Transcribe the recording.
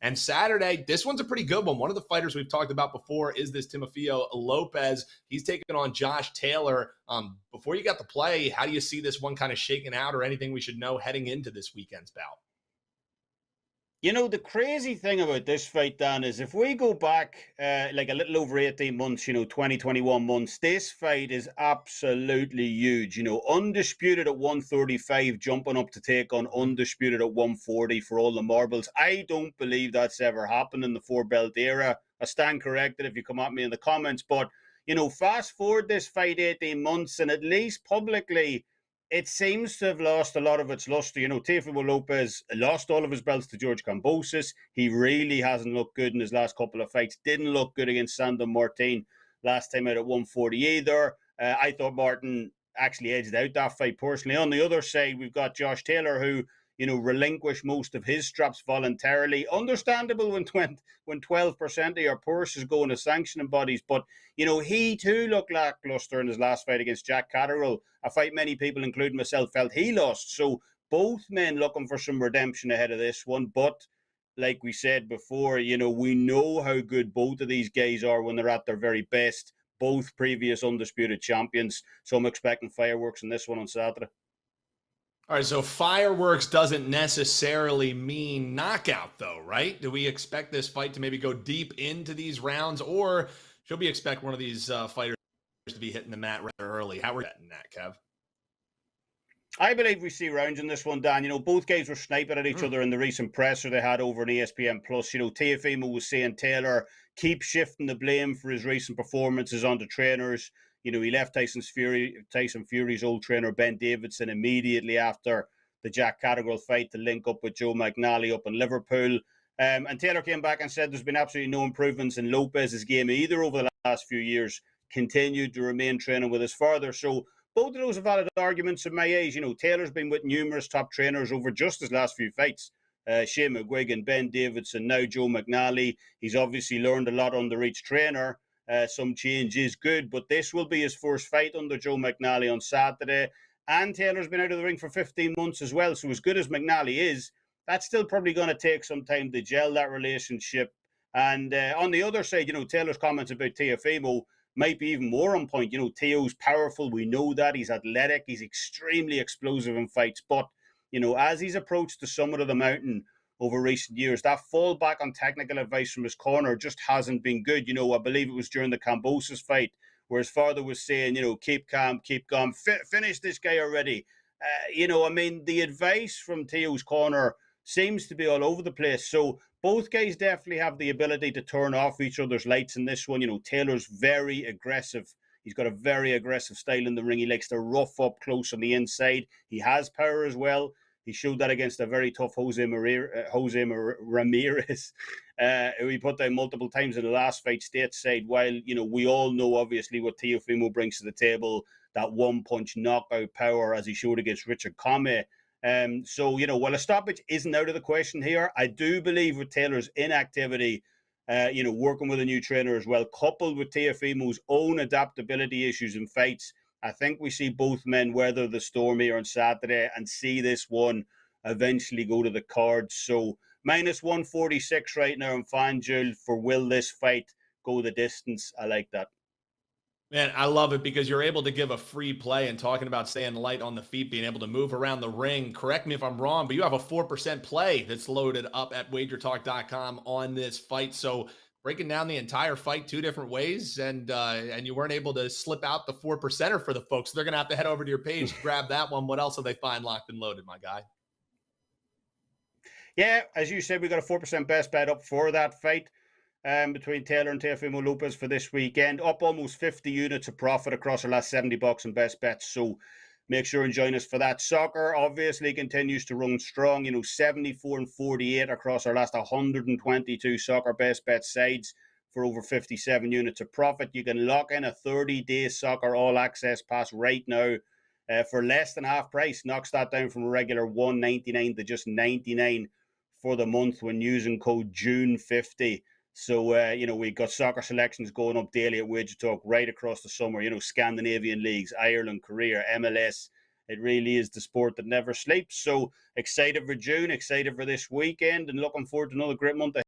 And Saturday, this one's a pretty good one. One of the fighters we've talked about before is this Teofimo Lopez. He's taking on Josh Taylor. Before you got the play, how do you see this one kind of shaking out, or anything we should know heading into this weekend's bout? You know, the crazy thing about this fight, Dan, is if we go back like a little over 18 months, 20, 21 months, this fight is absolutely huge. Undisputed at 135, jumping up to take on undisputed at 140 for all the marbles. I don't believe that's ever happened in the four-belt era. I stand corrected if you come at me in the comments. But, fast forward this fight 18 months, and at least publicly, it seems to have lost a lot of its luster. Teofimo Lopez lost all of his belts to George Kambosos. He really hasn't looked good in his last couple of fights. Didn't look good against Sandor Martin last time out at 140 either. I thought Martin actually edged out that fight personally. On the other side, we've got Josh Taylor, who, relinquished most of his straps voluntarily. Understandable when 12% of your purse is going to sanctioning bodies. But, he too looked lackluster in his last fight against Jack Catterall, a fight many people, including myself, felt he lost. So both men looking for some redemption ahead of this one. But like we said before, we know how good both of these guys are when they're at their very best. Both previous undisputed champions. So I'm expecting fireworks in this one on Saturday. All right, so fireworks doesn't necessarily mean knockout, though, right? Do we expect this fight to maybe go deep into these rounds, or should we expect one of these fighters to be hitting the mat rather early? How are you betting that, Kev? I believe we see rounds in this one, Dan. Both guys were sniping at each other in the recent presser they had over on ESPN+. Teofimo was saying Taylor keep shifting the blame for his recent performances onto trainers. He left Tyson Fury's old trainer, Ben Davidson, immediately after the Jack Catterall fight to link up with Joe McNally up in Liverpool. And Taylor came back and said there's been absolutely no improvements in Lopez's game either over the last few years. Continued to remain training with his father. So both of those are valid arguments in my age. Taylor's been with numerous top trainers over just his last few fights. Shane McGuigan, Ben Davidson, now Joe McNally. He's obviously learned a lot under each trainer. Some change is good, but this will be his first fight under Joe McNally on Saturday. And Taylor's been out of the ring for 15 months as well. So as good as McNally is, that's still probably going to take some time to gel that relationship. And on the other side, Taylor's comments about Teofimo might be even more on point. Teo's powerful. We know that. He's athletic. He's extremely explosive in fights. But, as he's approached the summit of the mountain over recent years, that fall back on technical advice from his corner just hasn't been good. I believe it was during the Kambosos fight where his father was saying, keep calm, finish this guy already. The advice from Teo's corner seems to be all over the place. So both guys definitely have the ability to turn off each other's lights in this one. Taylor's very aggressive. He's got a very aggressive style in the ring. He likes to rough up close on the inside. He has power as well. He showed that against a very tough Jose Ramirez, who he put down multiple times in the last fight stateside. While, we all know, obviously, what Teofimo brings to the table, that one-punch knockout power, as he showed against Richard Commey. While a stoppage isn't out of the question here, I do believe with Taylor's inactivity, working with a new trainer as well, coupled with Teofimo's own adaptability issues in fights, I think we see both men weather the storm here on Saturday and see this one eventually go to the cards. So minus 146 right now in FanDuel for will this fight go the distance. I like that. Man, I love it because you're able to give a free play, and talking about staying light on the feet, being able to move around the ring. Correct me if I'm wrong, but you have a 4% play that's loaded up at WagerTalk.com on this fight. So breaking down the entire fight two different ways, and you weren't able to slip out the 4%er for the folks. So they're going to have to head over to your page to grab that one. What else have they find locked and loaded, my guy? Yeah, as you said, we got a 4% best bet up for that fight. Between Taylor and Teofimo Lopez for this weekend, up almost 50 units of profit across our last 70 bucks in best bets. So make sure and join us for that. Soccer obviously continues to run strong, 74 and 48 across our last 122 soccer best bet sides for over 57 units of profit. You can lock in a 30-day soccer all access pass right now for less than half price. Knocks that down from a regular $199 to just $99 for the month when using code JUNE50. So, we've got soccer selections going up daily at WagerTalk right across the summer, Scandinavian leagues, Ireland, Korea, MLS. It really is the sport that never sleeps. So excited for June, excited for this weekend, and looking forward to another great month ahead.